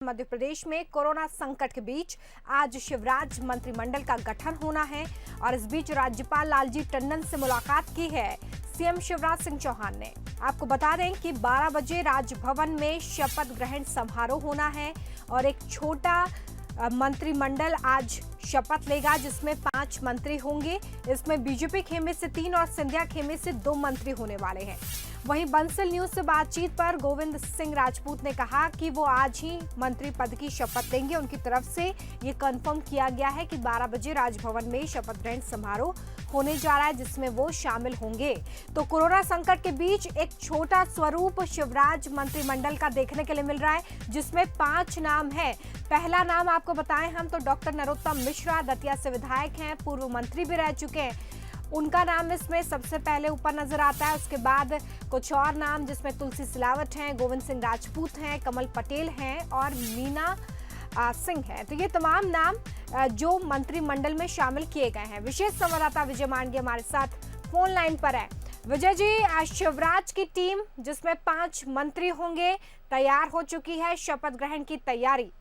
मध्य प्रदेश में कोरोना संकट के बीच आज शिवराज मंत्रिमंडल का गठन होना है और इस बीच राज्यपाल लालजी टंडन से मुलाकात की है सीएम शिवराज सिंह चौहान ने। आपको बता दें कि 12 बजे राजभवन में शपथ ग्रहण समारोह होना है और एक छोटा मंत्रिमंडल आज शपथ लेगा जिसमें 5 मंत्री होंगे। इसमें बीजेपी खेमे से 3 और सिंधिया खेमे से 2 मंत्री होने वाले हैं। वहीं बंसल न्यूज से बातचीत पर गोविंद सिंह राजपूत ने कहा कि वो आज ही मंत्री पद की शपथ लेंगे। उनकी तरफ से ये कंफर्म किया गया है कि 12 बजे राजभवन में शपथ ग्रहण समारोह होने जा रहा है जिसमें वो शामिल होंगे। तो कोरोना संकट के बीच एक छोटा स्वरूप शिवराज मंत्रिमंडल का देखने के लिए मिल रहा है जिसमें 5 नाम है। पहला नाम आपको बताएं हम तो डॉक्टर नरोत्तम मिश्रा दतिया से विधायक हैं, पूर्व मंत्री भी रह चुके हैं, उनका नाम इसमें सबसे पहले ऊपर नजर आता है। उसके बाद कुछ और नाम जिसमें तुलसी सिलावट हैं, गोविंद सिंह राजपूत हैं, कमल पटेल हैं और मीना सिंह है। तो ये तमाम नाम जो मंत्रिमंडल में शामिल किए गए हैं। विशेष संवाददाता विजय मांडे हमारे साथ फोन लाइन पर है। विजय जी, शिवराज की टीम जिसमें 5 मंत्री होंगे तैयार हो चुकी है, शपथ ग्रहण की तैयारी।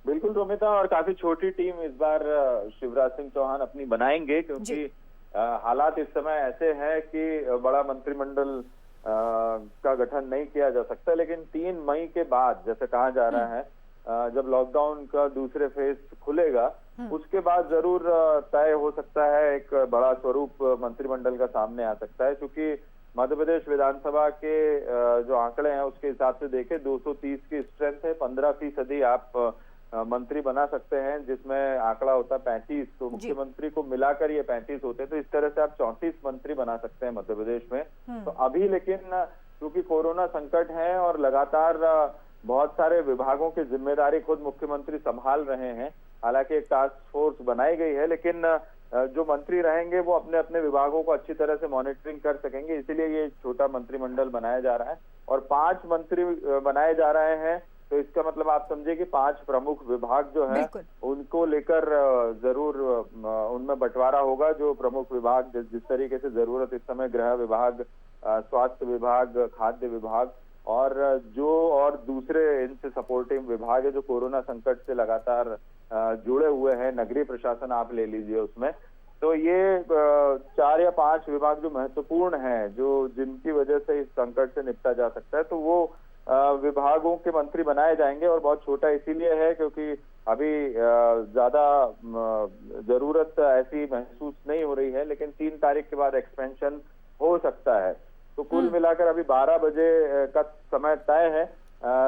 बिल्कुल रोमिता, और काफी छोटी टीम इस बार शिवराज सिंह चौहान अपनी बनाएंगे क्योंकि हालात इस समय ऐसे हैं कि बड़ा मंत्रिमंडल का गठन नहीं किया जा सकता। लेकिन 3 मई के बाद जैसे कहा जा रहा है जब लॉकडाउन का दूसरे फेज खुलेगा उसके बाद जरूर तय हो सकता है, एक बड़ा स्वरूप मंत्रिमंडल का सामने आ सकता है। क्योंकि मध्य प्रदेश विधानसभा के जो आंकड़े हैं उसके हिसाब से देखें 230 की स्ट्रेंथ है, 15% आप मंत्री बना सकते हैं जिसमें आंकड़ा होता है 35। तो मुख्यमंत्री को मिलाकर ये 35 होते हैं। तो इस तरह से आप 34 मंत्री बना सकते हैं मध्य प्रदेश में। तो अभी लेकिन क्योंकि कोरोना संकट है और लगातार बहुत सारे विभागों की जिम्मेदारी खुद मुख्यमंत्री संभाल रहे हैं, हालांकि एक टास्क फोर्स बनाई गई है, लेकिन जो मंत्री रहेंगे वो अपने अपने विभागों को अच्छी तरह से मॉनिटरिंग कर सकेंगे। इसीलिए ये छोटा मंत्रिमंडल बनाया जा रहा है और 5 मंत्री बनाए जा रहे हैं। तो इसका मतलब आप समझिए कि 5 प्रमुख विभाग जो है उनको लेकर जरूर उनमें बंटवारा होगा। जो प्रमुख विभाग जिस तरीके से जरूरत इस समय गृह विभाग, स्वास्थ्य विभाग, खाद्य विभाग और दूसरे इनसे सपोर्टिंग विभाग है जो कोरोना संकट से लगातार जुड़े हुए हैं, नगरीय प्रशासन आप ले लीजिए उसमें। तो ये 4 या 5 विभाग जो महत्वपूर्ण हैं, जो जिनकी वजह से इस संकट से निपटा जा सकता है, तो वो विभागों के मंत्री बनाए जाएंगे। और बहुत छोटा इसीलिए है क्योंकि अभी ज्यादा जरूरत ऐसी महसूस नहीं हो रही है, लेकिन 3 तारीख के बाद एक्सपेंशन हो सकता है। तो कुल मिलाकर अभी 12 बजे का समय तय है।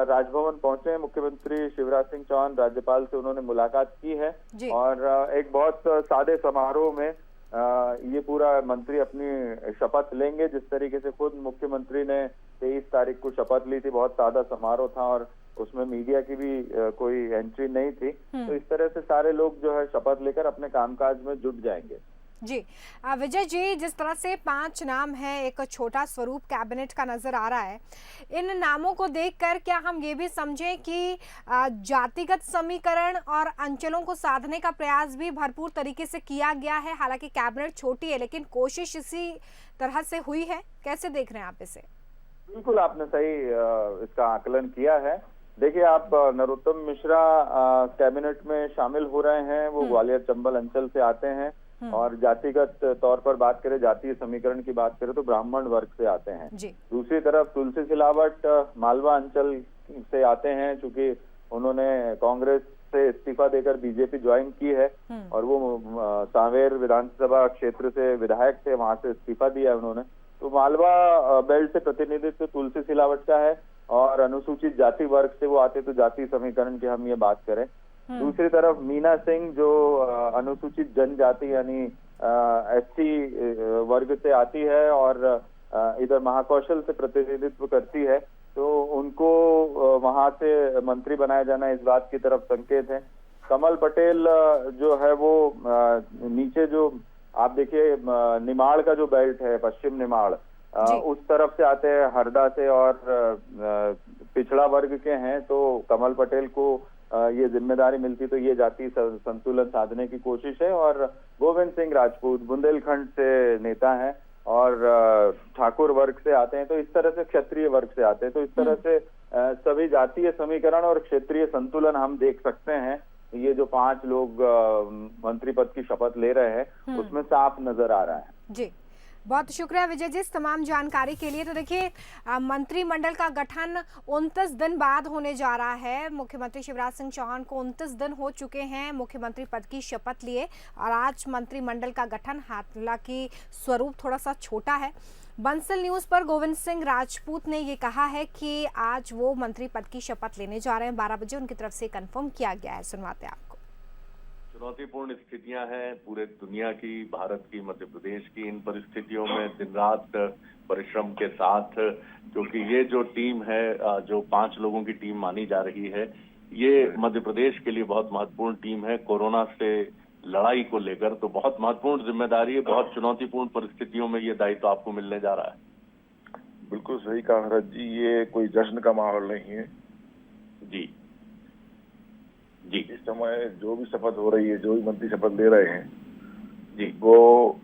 राजभवन पहुंचे हैं मुख्यमंत्री शिवराज सिंह चौहान, राज्यपाल से उन्होंने मुलाकात की है और एक बहुत सादे समारोह में ये पूरा मंत्री अपनी शपथ लेंगे। जिस तरीके से खुद मुख्यमंत्री ने 23 तारीख को शपथ ली थी, बहुत सादा समारोह था और उसमें मीडिया की भी कोई एंट्री नहीं थी। तो इस तरह से सारे लोग जो है शपथ लेकर अपने कामकाज में जुट जाएंगे। जी विजय जी, जिस तरह से 5 नाम हैं, एक छोटा स्वरूप कैबिनेट का नजर आ रहा है, इन नामों को देखकर क्या हम ये भी समझें कि जातिगत समीकरण और अंचलों को साधने का प्रयास भी भरपूर तरीके से किया गया है? हालांकि कैबिनेट छोटी है लेकिन कोशिश इसी तरह से हुई है। कैसे देख रहे हैं आप इसे? बिल्कुल आपने सही इसका आकलन किया है। देखिए, आप नरोत्तम मिश्रा कैबिनेट में शामिल हो रहे हैं, वो ग्वालियर चंबल अंचल से आते हैं और जातिगत तौर पर बात करें, जातीय समीकरण की बात करें तो ब्राह्मण वर्ग से आते हैं। दूसरी तरफ तुलसी सिलावट मालवा अंचल से आते हैं, चूंकि उन्होंने कांग्रेस से इस्तीफा देकर बीजेपी ज्वाइन की है और वो सांवेर विधानसभा क्षेत्र से विधायक थे, वहां से इस्तीफा दिया उन्होंने। तो मालवा बेल्ट से प्रतिनिधित्व तुलसी सिलावट का है और अनुसूचित जाति वर्ग से वो आते, तो जाति समीकरण की हम ये बात करें। दूसरी तरफ मीना सिंह जो अनुसूचित जनजाति यानी एसटी वर्ग से आती है और इधर महाकौशल से प्रतिनिधित्व करती है, तो उनको वहां से मंत्री बनाया जाना इस बात की तरफ संकेत है। कमल पटेल जो है वो नीचे जो आप देखिए निमाड़ का जो बेल्ट है, पश्चिम निमाड़, उस तरफ से आते हैं, हरदा से और पिछड़ा वर्ग के हैं। तो कमल पटेल को ये जिम्मेदारी मिलती तो ये जाति संतुलन साधने की कोशिश है। और गोविंद सिंह राजपूत बुंदेलखंड से नेता हैं और ठाकुर वर्ग से आते हैं, तो इस तरह से क्षत्रिय वर्ग से आते हैं। तो इस तरह से सभी जातीय समीकरण और क्षेत्रीय संतुलन हम देख सकते हैं। ये जो 5 लोग मंत्री पद की शपथ ले रहे हैं उसमें साफ नजर आ रहा है। जी, बहुत शुक्रिया विजय जी इस तमाम जानकारी के लिए। तो देखिए, मंत्रिमंडल का गठन 29 दिन बाद होने जा रहा है। मुख्यमंत्री शिवराज सिंह चौहान को 29 दिन हो चुके हैं मुख्यमंत्री पद की शपथ लिए, और आज मंत्रिमंडल का गठन, हालांकि स्वरूप थोड़ा सा छोटा है। बंसल न्यूज पर गोविंद सिंह राजपूत ने ये कहा है कि आज वो मंत्री पद की शपथ लेने जा रहे हैं। 12 बजे उनकी तरफ से कंफर्म किया गया है। सुनवाते हैं आपको। चुनौतीपूर्ण स्थितियां हैं पूरे दुनिया की, भारत की, मध्य प्रदेश की। इन परिस्थितियों में दिन रात परिश्रम के साथ, क्योंकि ये जो टीम है, जो 5 लोगों की टीम मानी जा रही है, ये मध्य प्रदेश के लिए बहुत महत्वपूर्ण टीम है। कोरोना से लड़ाई को लेकर तो बहुत महत्वपूर्ण जिम्मेदारी है। बहुत चुनौतीपूर्ण परिस्थितियों में ये दायित्व आपको मिलने जा रहा है। बिल्कुल सही कहा भरत जी, ये कोई जश्न का माहौल नहीं है जी जी। इस समय जो भी शपथ हो रही है, जो भी मंत्री शपथ ले रहे हैं जी, वो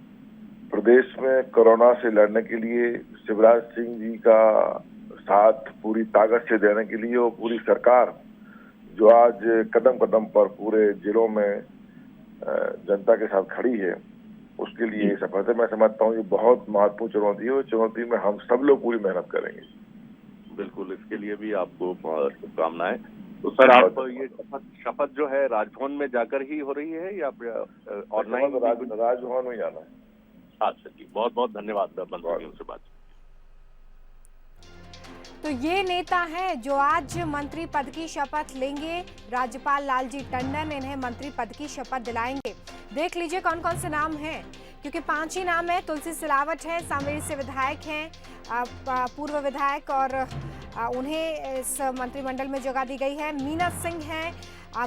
प्रदेश में कोरोना से लड़ने के लिए शिवराज सिंह जी का साथ पूरी ताकत से देने के लिए, और पूरी सरकार जो आज कदम कदम पर पूरे जिलों में जनता के साथ खड़ी है, उसके लिए ये शपथ है। मैं समझता हूँ ये बहुत महत्वपूर्ण चुनौती है, और चुनौती में हम सब लोग पूरी मेहनत करेंगे। बिल्कुल, इसके लिए भी आपको शुभकामनाएं। तो सर, आप ये शपथ जो है राजभवन में जाकर ही हो रही है या ऑनलाइन? राजभवन में जाना है। अच्छा जी, बहुत बहुत धन्यवाद बंसल से बात। तो ये नेता हैं जो आज मंत्री पद की शपथ लेंगे। राज्यपाल लालजी टंडन इन्हें मंत्री पद की शपथ दिलाएंगे। देख लीजिए कौन कौन से नाम हैं, क्योंकि 5 ही नाम है। तुलसी सिलावट है, सांवेर से विधायक हैं, पूर्व विधायक, और उन्हें इस मंत्रिमंडल में जगह दी गई है। मीना सिंह हैं,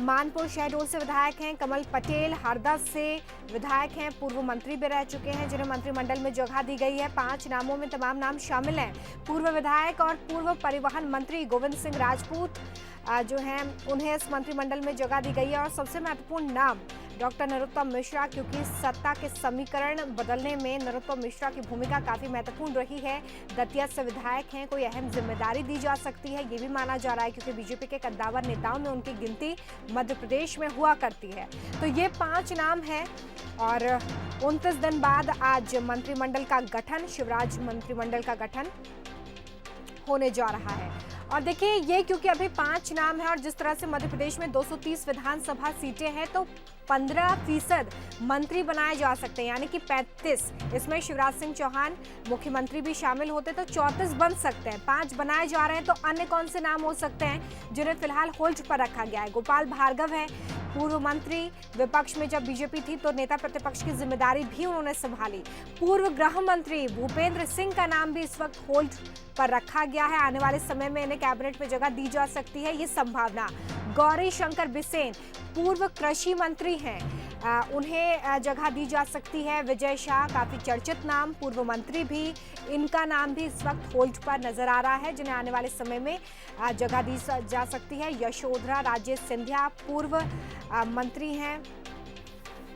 मानपुर शहडोल से विधायक हैं। कमल पटेल हरदा से विधायक हैं, पूर्व मंत्री भी रह चुके हैं, जिन्हें मंत्रिमंडल में जगह दी गई है। 5 नामों में तमाम नाम शामिल हैं। पूर्व विधायक और पूर्व परिवहन मंत्री गोविंद सिंह राजपूत जो हैं, उन्हें इस मंत्रिमंडल में जगह दी गई है। और सबसे महत्वपूर्ण नाम डॉक्टर नरोत्तम मिश्रा, क्योंकि सत्ता के समीकरण बदलने में नरोत्तम मिश्रा की भूमिका काफी महत्वपूर्ण रही है। दतिया से विधायक हैं, कोई अहम जिम्मेदारी दी जा सकती है, ये भी माना जा रहा है, क्योंकि बीजेपी के कद्दावर नेताओं में उनकी गिनती मध्य प्रदेश में हुआ करती है। तो ये 5 नाम है, और 29 दिन बाद आज मंत्रिमंडल का गठन, शिवराज मंत्रिमंडल का गठन होने जा रहा है। और देखिए, ये क्योंकि अभी 5 नाम है, और जिस तरह से मध्य प्रदेश में 230 विधानसभा सीटें हैं, तो 15% मंत्री बनाए जा सकते हैं, यानी कि 35। इसमें शिवराज सिंह चौहान मुख्यमंत्री भी शामिल होते तो 34 बन सकते हैं। 5 बनाए जा रहे हैं, तो अन्य कौन से नाम हो सकते हैं जिन्हें फिलहाल होल्ड पर रखा गया है? गोपाल भार्गव है, पूर्व मंत्री, विपक्ष में जब बीजेपी थी तो नेता प्रतिपक्ष की जिम्मेदारी भी उन्होंने संभाली। पूर्व गृह मंत्री भूपेंद्र सिंह का नाम भी इस वक्त होल्ड पर रखा गया है। आने वाले समय में इन्हें कैबिनेट में जगह दी जा सकती है, ये संभावना। गौरी शंकर बिसेन पूर्व कृषि मंत्री हैं, उन्हें जगह दी जा सकती है। विजय शाह, काफी चर्चित नाम, पूर्व मंत्री भी, इनका नाम भी इस वक्त होल्ड पर नजर आ रहा है, जिन्हें आने वाले समय में जगह दी जा सकती है। यशोधरा राजे सिंधिया पूर्व मंत्री हैं,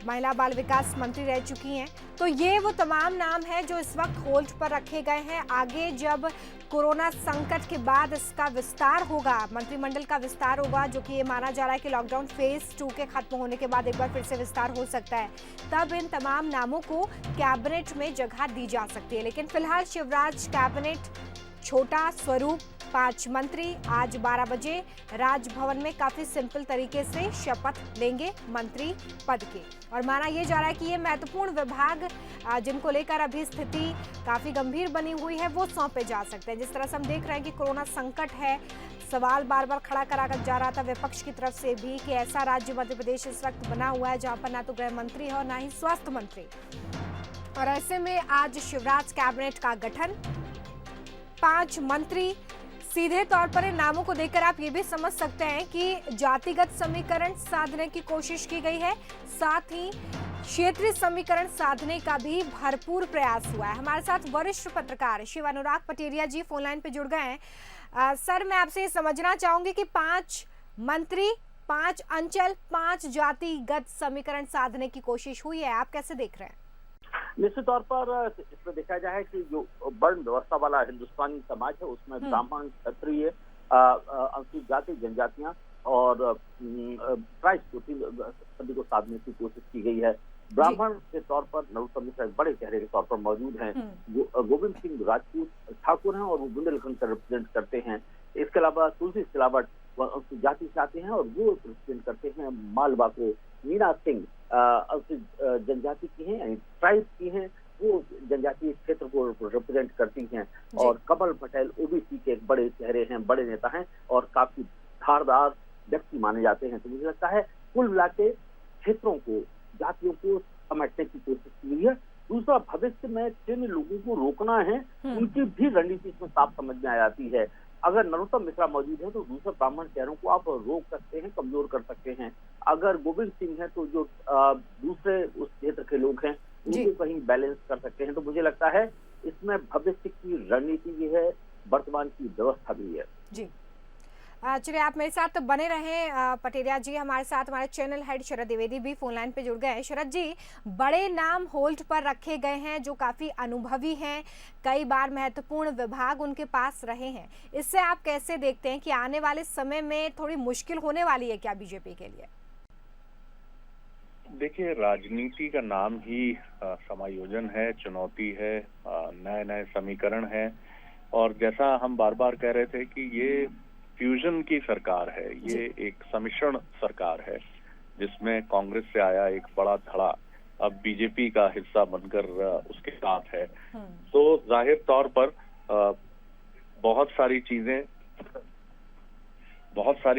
महिला बाल विकास मंत्री रह चुकी हैं। तो ये वो तमाम नाम हैं जो इस वक्त होल्ड पर रखे गए हैं। आगे जब कोरोना संकट के बाद इसका विस्तार होगा, मंत्रिमंडल का विस्तार होगा, जो कि ये माना जा रहा है कि लॉकडाउन फेज 2 के खत्म होने के बाद एक बार फिर से विस्तार हो सकता है, तब इन तमाम नामों को कैबिनेट में जगह दी जा सकती है। लेकिन फिलहाल शिवराज कैबिनेट छोटा स्वरूप, 5 मंत्री आज 12 बजे राजभवन में काफी सिंपल तरीके से शपथ लेंगे मंत्री पद की। और माना यह जा रहा है कि ये महत्वपूर्ण विभाग जिनको लेकर अभी स्थिति काफी गंभीर बनी हुई है, वो सौंपे जा सकते हैं। जिस तरह से हम देख रहे हैं कि कोरोना संकट है, सवाल बार बार खड़ा करा जा रहा था विपक्ष की तरफ से भी कि ऐसा राज्य मध्य प्रदेश इस वक्त बना हुआ है जहां पर ना तो गृह मंत्री है और ना ही स्वास्थ्य मंत्री। और ऐसे में आज शिवराज कैबिनेट का गठन, 5 मंत्री, सीधे तौर पर इन नामों को देखकर आप ये भी समझ सकते हैं कि जातिगत समीकरण साधने की कोशिश की गई है, साथ ही क्षेत्रीय समीकरण साधने का भी भरपूर प्रयास हुआ है। हमारे साथ वरिष्ठ पत्रकार शिव अनुराग पटेरिया जी फोन लाइन पे जुड़ गए हैं। सर, मैं आपसे ये समझना चाहूंगी कि 5 मंत्री, 5 अंचल, 5 जातिगत समीकरण साधने की कोशिश हुई है, आप कैसे देख रहे हैं? निश्चित तौर पर इसमें देखा जाए कि जो वर्ण व्यवस्था वाला हिंदुस्तानी समाज है उसमें ब्राह्मण, क्षत्रिय अनुसूचित जाति जनजातियां और ट्राइब्स को सभी को साधने की कोशिश की गई है। ब्राह्मण के तौर पर नरोत्तम मिश्रा एक बड़े चेहरे के तौर पर मौजूद हैं। गोविंद सिंह राजपूत ठाकुर हैं और वो बुंदेलखंड का रिप्रेजेंट करते हैं। इसके अलावा तुलसी सिलावट अनुसूचित जाति से आते हैं और वो रिप्रेजेंट करते हैं मालवा को। मीना सिंह अनुसूचित जनजाति की हैं, यानी ट्राइब की हैं, वो जनजातीय क्षेत्र को रिप्रेजेंट करती हैं। और कमल पटेल ओबीसी के एक बड़े चेहरे हैं, बड़े नेता हैं और काफी धारदार व्यक्ति माने जाते हैं। तो मुझे लगता है कुल मिला के क्षेत्रों को, जातियों को समेटने की कोशिश की गई है। दूसरा, भविष्य में जिन लोगों को रोकना है उनकी भी रणनीति इसमें साफ समझ में आ जाती है। अगर नरोत्तम मिश्रा मौजूद है तो दूसरे ब्राह्मण चेहरों को आप रोक सकते हैं, कमजोर कर सकते हैं। अगर गोविंद सिंह है तो जो दूसरे उस क्षेत्र के लोग हैं उनको कहीं बैलेंस कर सकते हैं। तो मुझे लगता है इसमें भविष्य की रणनीति भी है, वर्तमान की व्यवस्था भी है। जी, चलिए आप मेरे साथ बने रहें। पटेरिया जी हमारे साथ, हमारे चैनल हेड शरद द्विवेदी भी फोन लाइन पे जुड़ गए हैं। शरद जी, बड़े नाम होल्ड पर रखे गए हैं जो काफी अनुभवी हैं, कई बार महत्वपूर्ण विभाग उनके पास रहे हैं। इससे आप कैसे देखते हैं कि आने वाले समय में थोड़ी मुश्किल होने वाली है क्या बीजेपी के लिए? देखिए, राजनीति का नाम ही समायोजन है, चुनौती है, नए नए समीकरण है। और जैसा हम बार बार कह रहे थे कि ये फ्यूजन की सरकार है, ये एक सम्मिश्रण सरकार है जिसमें कांग्रेस से आया एक बड़ा धड़ा अब बीजेपी का हिस्सा बनकर उसके साथ है। तो जाहिर तौर पर बहुत सारी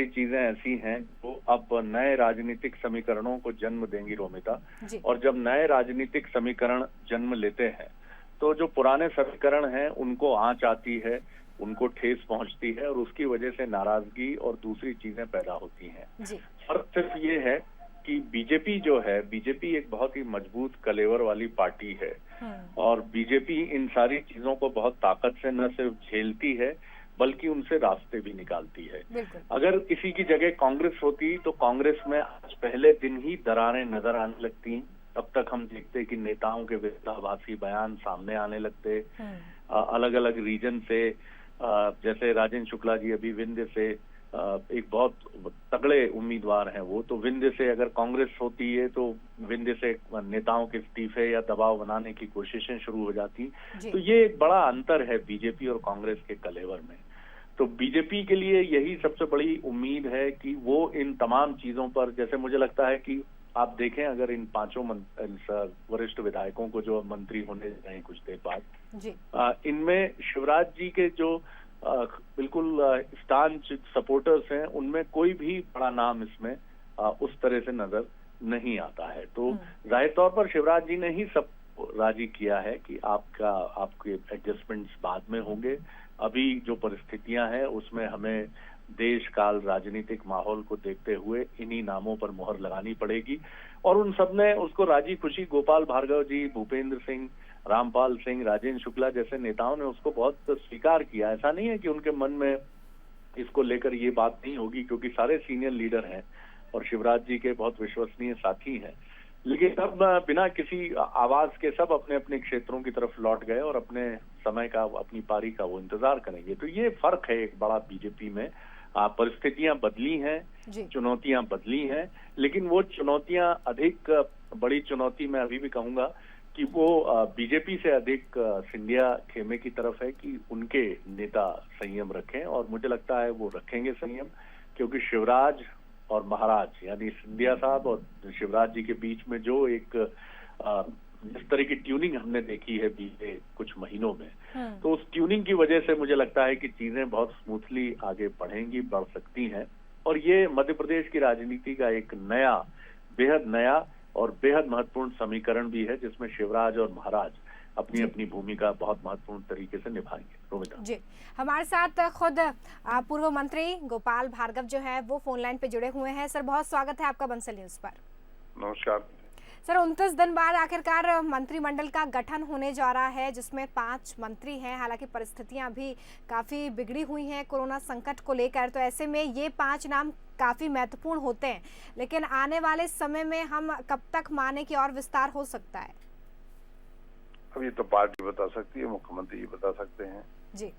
चीजें ऐसी हैं जो अब नए राजनीतिक समीकरणों को जन्म देंगी रोमिता। और जब नए राजनीतिक समीकरण जन्म लेते हैं तो जो पुराने समीकरण हैं उनको आंच आती है, उनको ठेस पहुंचती है और उसकी वजह से नाराजगी और दूसरी चीजें पैदा होती हैं। फर्क सिर्फ ये है कि बीजेपी जो है, बीजेपी एक बहुत ही मजबूत कलेवर वाली पार्टी है और बीजेपी इन सारी चीजों को बहुत ताकत से न सिर्फ झेलती है बल्कि उनसे रास्ते भी निकालती है। अगर किसी की जगह कांग्रेस होती तो कांग्रेस में आज पहले दिन ही दरारें नजर आने लगती। तब तक हम देखते कि नेताओं के विरोधाभासी बयान सामने आने लगते, अलग अलग रीजन से। जैसे राजेंद्र शुक्ला जी अभी विंध्य से एक बहुत तगड़े उम्मीदवार हैं, वो तो विंध्य से अगर कांग्रेस होती है तो विंध्य से नेताओं के इस्तीफे या दबाव बनाने की कोशिशें शुरू हो जाती। तो ये एक बड़ा अंतर है बीजेपी और कांग्रेस के कलेवर में। तो बीजेपी के लिए यही सबसे बड़ी उम्मीद है कि वो इन तमाम चीजों पर, जैसे मुझे लगता है कि आप देखें अगर इन पांचों वरिष्ठ विधायकों को जो मंत्री होने जा रहे हैं कुछ देर बाद, इनमें शिवराज जी के जो बिल्कुल स्टांच सपोर्टर्स हैं उनमें कोई भी बड़ा नाम इसमें उस तरह से नजर नहीं आता है। तो जाहिर तौर पर शिवराज जी ने ही सब राजी किया है कि आपके एडजस्टमेंट्स बाद में होंगे। अभी जो परिस्थितियां हैं उसमें हमें देश काल राजनीतिक माहौल को देखते हुए इन्हीं नामों पर मुहर लगानी पड़ेगी। और उन सब ने उसको राजी खुशी, गोपाल भार्गव जी, भूपेंद्र सिंह, रामपाल सिंह, राजेंद्र शुक्ला जैसे नेताओं ने उसको बहुत स्वीकार किया। ऐसा नहीं है कि उनके मन में इसको लेकर ये बात नहीं होगी, क्योंकि सारे सीनियर लीडर हैं और शिवराज जी के बहुत विश्वसनीय साथी हैं। लेकिन सब बिना किसी आवाज के सब अपने अपने क्षेत्रों की तरफ लौट गए और अपने समय का, अपनी पारी का वो इंतजार करेंगे। तो ये फर्क है एक बड़ा बीजेपी में। परिस्थितियां बदली हैं, चुनौतियां बदली हैं, लेकिन वो चुनौतियां अधिक बड़ी चुनौती मैं अभी भी कहूंगा कि वो बीजेपी से अधिक सिंधिया खेमे की तरफ है कि उनके नेता संयम रखें। और मुझे लगता है वो रखेंगे संयम, क्योंकि शिवराज और महाराज यानी सिंधिया साहब और शिवराज जी के बीच में जो एक जिस तरह की ट्यूनिंग हमने देखी है बीते कुछ महीनों में, तो उस ट्यूनिंग की वजह से मुझे लगता है कि चीजें बहुत स्मूथली आगे बढ़ेंगी, बढ़ सकती हैं। और ये मध्य प्रदेश की राजनीति का एक नया, बेहद नया और बेहद महत्वपूर्ण समीकरण भी है, जिसमें शिवराज और महाराज अपनी अपनी भूमिका बहुत महत्वपूर्ण तरीके से निभाएंगे। रोमिता जी, हमारे साथ खुद पूर्व मंत्री गोपाल भार्गव जो है वो फोन लाइन पे जुड़े हुए हैं। सर, बहुत स्वागत है आपका बंसल न्यूज पर। नमस्कार सर, 29 दिन बाद आखिरकार मंत्रिमंडल का गठन होने जा रहा है, जिसमें 5 मंत्री हैं। हालांकि परिस्थितियां अभी काफी बिगड़ी हुई हैं कोरोना संकट को लेकर, तो ऐसे में ये 5 नाम काफी महत्वपूर्ण होते हैं। लेकिन आने वाले समय में हम कब तक माने कि और विस्तार हो सकता है? अब ये तो पार्टी बता सकती है, मुख्यमंत्री जी बता सकते हैं जी।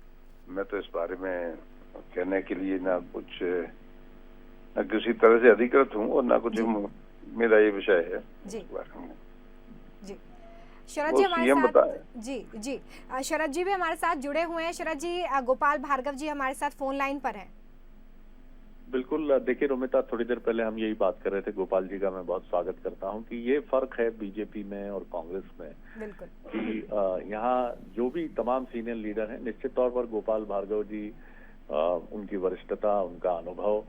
मैं तो इस बारे में कहने के लिए ना कुछ न किसी तरह से अधिकृत हूँ और ना कुछ मेरा ये विषय है जी जी। वो शरद जी हमारे सीएम साथ बताए। जी शरद जी भी हमारे साथ जुड़े हुए हैं। शरद जी, गोपाल भार्गव जी हमारे साथ फोन लाइन पर हैं। बिल्कुल। देखिए रोमिता, थोड़ी देर पहले हम यही बात कर रहे थे, गोपाल जी का मैं बहुत स्वागत करता हूं कि ये फर्क है बीजेपी में और कांग्रेस में बिल्कुल कि यहाँ जो भी तमाम सीनियर लीडर हैं, निश्चित तौर पर गोपाल भार्गव जी, उनकी वरिष्ठता, उनका अनुभव,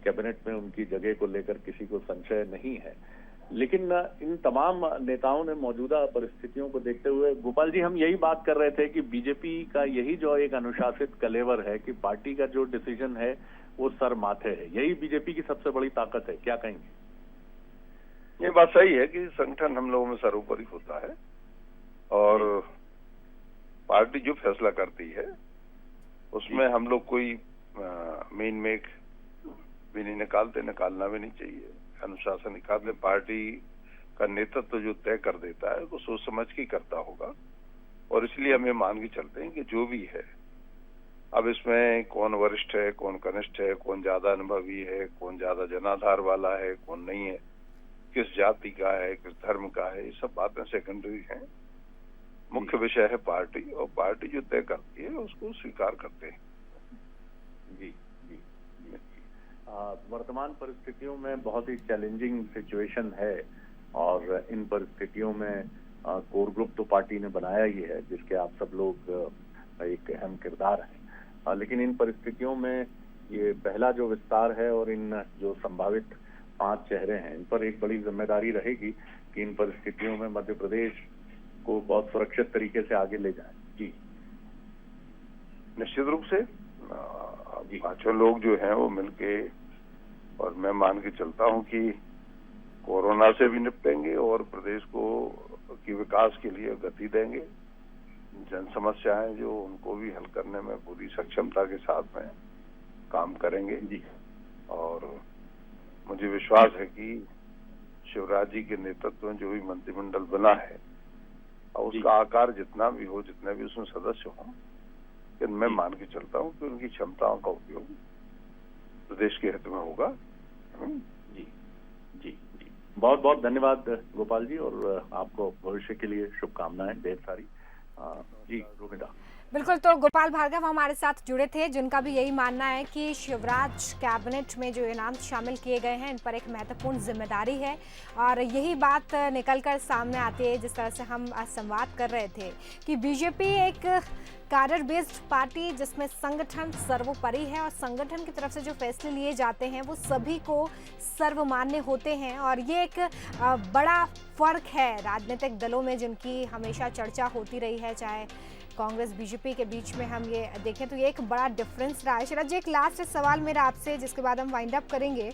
कैबिनेट में उनकी जगह को लेकर किसी को संशय नहीं है। लेकिन इन तमाम नेताओं ने मौजूदा परिस्थितियों को देखते हुए, गोपाल जी हम यही बात कर रहे थे कि बीजेपी का यही जो एक अनुशासित कलेवर है कि पार्टी का जो डिसीजन है वो सर माथे है, यही बीजेपी की सबसे बड़ी ताकत है, क्या कहेंगे? ये बात सही है कि संगठन हम लोगों में सर्वोपरि होता है और पार्टी जो फैसला करती है उसमें हम लोग कोई मेन मेक भी नहीं निकालते, निकालना भी नहीं चाहिए। अनुशासन निकालते, पार्टी का नेतृत्व जो तय कर देता है वो सोच समझ के करता होगा और इसलिए हम ये मान के चलते हैं कि जो भी है, अब इसमें कौन वरिष्ठ है, कौन कनिष्ठ है, कौन ज्यादा अनुभवी है, कौन ज्यादा जनाधार वाला है, कौन नहीं है, किस जाति का है, किस धर्म का है, ये सब बातें सेकेंडरी हैं। मुख्य विषय है पार्टी, और पार्टी जो तय करती है उसको स्वीकार करते हैं। जी जी। वर्तमान परिस्थितियों में बहुत ही चैलेंजिंग सिचुएशन है और इन परिस्थितियों में कोर ग्रुप तो पार्टी ने बनाया ही है, जिसके आप सब लोग एक अहम किरदार हैं। लेकिन इन परिस्थितियों में ये पहला जो विस्तार है और इन जो संभावित 5 चेहरे हैं, इन पर एक बड़ी जिम्मेदारी रहेगी कि इन परिस्थितियों में मध्य प्रदेश को बहुत सुरक्षित तरीके से आगे ले जाएं। जी निश्चित रूप से 5 लोग जो हैं वो मिलके, और मैं मान के चलता हूं कि कोरोना से भी निपटेंगे और प्रदेश को की विकास के लिए गति देंगे। जन समस्याएं जो उनको भी हल करने में पूरी सक्षमता के साथ में काम करेंगे जी। और मुझे विश्वास है कि शिवराज जी के नेतृत्व में जो भी मंत्रिमंडल बना है और उसका आकार जितना भी हो, जितने भी उसमें सदस्य हों, लेकिन मैं मान के चलता हूं कि उनकी क्षमताओं का उपयोग प्रदेश के हित में होगा। जी जी जी। बहुत बहुत धन्यवाद गोपाल जी, और आपको भविष्य के लिए शुभकामनाएं ढेर सारी। जी रोमिता। बिल्कुल, तो गोपाल भार्गव हमारे साथ जुड़े थे, जिनका भी यही मानना है कि शिवराज कैबिनेट में जो नाम शामिल किए गए हैं इन पर एक महत्वपूर्ण जिम्मेदारी है और यही बात निकलकर सामने आती है। जिस तरह से हम संवाद कर रहे थे कि बीजेपी एक कैडर बेस्ड पार्टी जिसमें संगठन सर्वोपरि है और संगठन की तरफ से जो फैसले लिए जाते हैं वो सभी को सर्वमान्य होते हैं और ये एक बड़ा फर्क है राजनीतिक दलों में जिनकी हमेशा चर्चा होती रही है, चाहे कांग्रेस बीजेपी के बीच में हम ये देखें तो ये एक बड़ा डिफरेंस रहा है। शरद जी, एक लास्ट सवाल मेरा आपसे जिसके बाद हम वाइंड अप करेंगे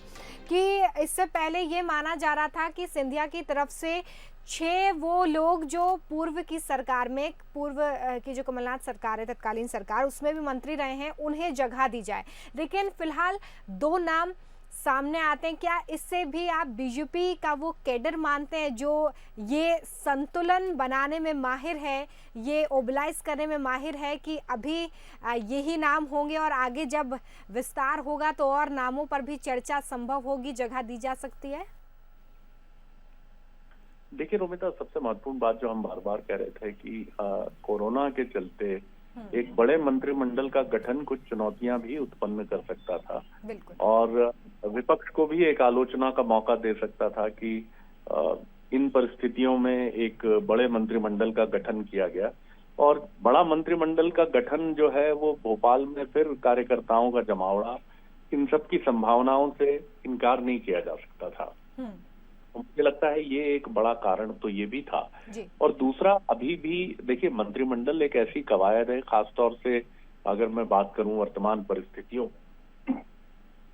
कि इससे पहले ये माना जा रहा था कि सिंधिया की तरफ से 6 वो लोग जो पूर्व की सरकार में, पूर्व की जो कमलनाथ सरकार है तत्कालीन सरकार, उसमें भी मंत्री रहे हैं, उन्हें जगह दी जाए, लेकिन फिलहाल 2 नाम सामने आते हैं। क्या इससे भी आप बीजेपी का वो कैडर मानते हैं जो ये संतुलन बनाने में माहिर है, ये ओबलाइज करने में माहिर है कि अभी यही नाम होंगे और आगे जब विस्तार होगा तो और नामों पर भी चर्चा संभव होगी, जगह दी जा सकती है? देखिए रोमिता, सबसे महत्वपूर्ण बात जो हम बार बार कह रहे थे कि कोरोना के चलते एक बड़े मंत्रिमंडल का गठन कुछ चुनौतियां भी उत्पन्न कर सकता था और विपक्ष को भी एक आलोचना का मौका दे सकता था कि इन परिस्थितियों में एक बड़े मंत्रिमंडल का गठन किया गया और बड़ा मंत्रिमंडल का गठन जो है वो भोपाल में फिर कार्यकर्ताओं का जमावड़ा, इन सब की संभावनाओं से इनकार नहीं किया जा सकता था। मुझे लगता है ये एक बड़ा कारण तो ये भी था। और दूसरा, अभी भी देखिए मंत्रिमंडल एक ऐसी कवायद है, खासतौर से अगर मैं बात करूं वर्तमान परिस्थितियों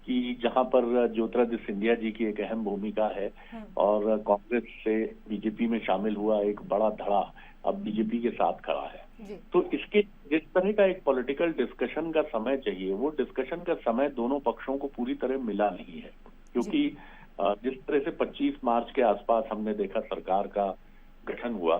कि जहां पर ज्योतिरादित्य सिंधिया जी की एक अहम भूमिका है और कांग्रेस से बीजेपी में शामिल हुआ एक बड़ा धड़ा अब बीजेपी के साथ खड़ा है, तो इसके जिस तरह का एक पॉलिटिकल डिस्कशन का समय चाहिए वो डिस्कशन का समय दोनों पक्षों को पूरी तरह मिला नहीं है, क्योंकि जिस तरह से 25 मार्च के आसपास हमने देखा सरकार का गठन हुआ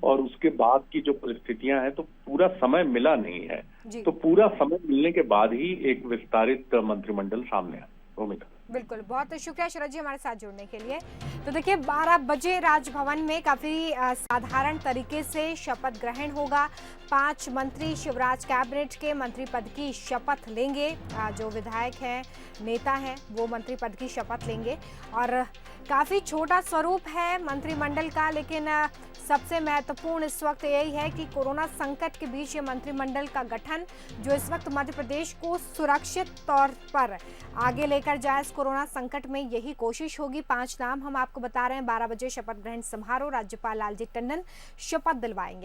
और उसके बाद की जो परिस्थितियां हैं तो पूरा समय मिला नहीं है। जी। तो पूरा समय मिलने के बाद ही एक विस्तारित मंत्रिमंडल सामने आए। रोमिता, बिल्कुल, बहुत शुक्रिया शरद जी हमारे साथ जुड़ने के लिए। तो देखिए 12 बजे राजभवन में काफी साधारण तरीके से शपथ ग्रहण होगा। 5 मंत्री शिवराज कैबिनेट के मंत्री पद की शपथ लेंगे। जो विधायक हैं, नेता हैं, वो मंत्री पद की शपथ लेंगे और काफी छोटा स्वरूप है मंत्रिमंडल का, लेकिन सबसे महत्वपूर्ण इस वक्त यही है कि कोरोना संकट के बीच ये मंत्रिमंडल का गठन जो इस वक्त मध्य प्रदेश को सुरक्षित तौर पर आगे लेकर जाए इस कोरोना संकट में, यही कोशिश होगी। 5 नाम हम आपको बता रहे हैं। 12 बजे शपथ ग्रहण समारोह, राज्यपाल लालजी टंडन शपथ दिलवाएंगे।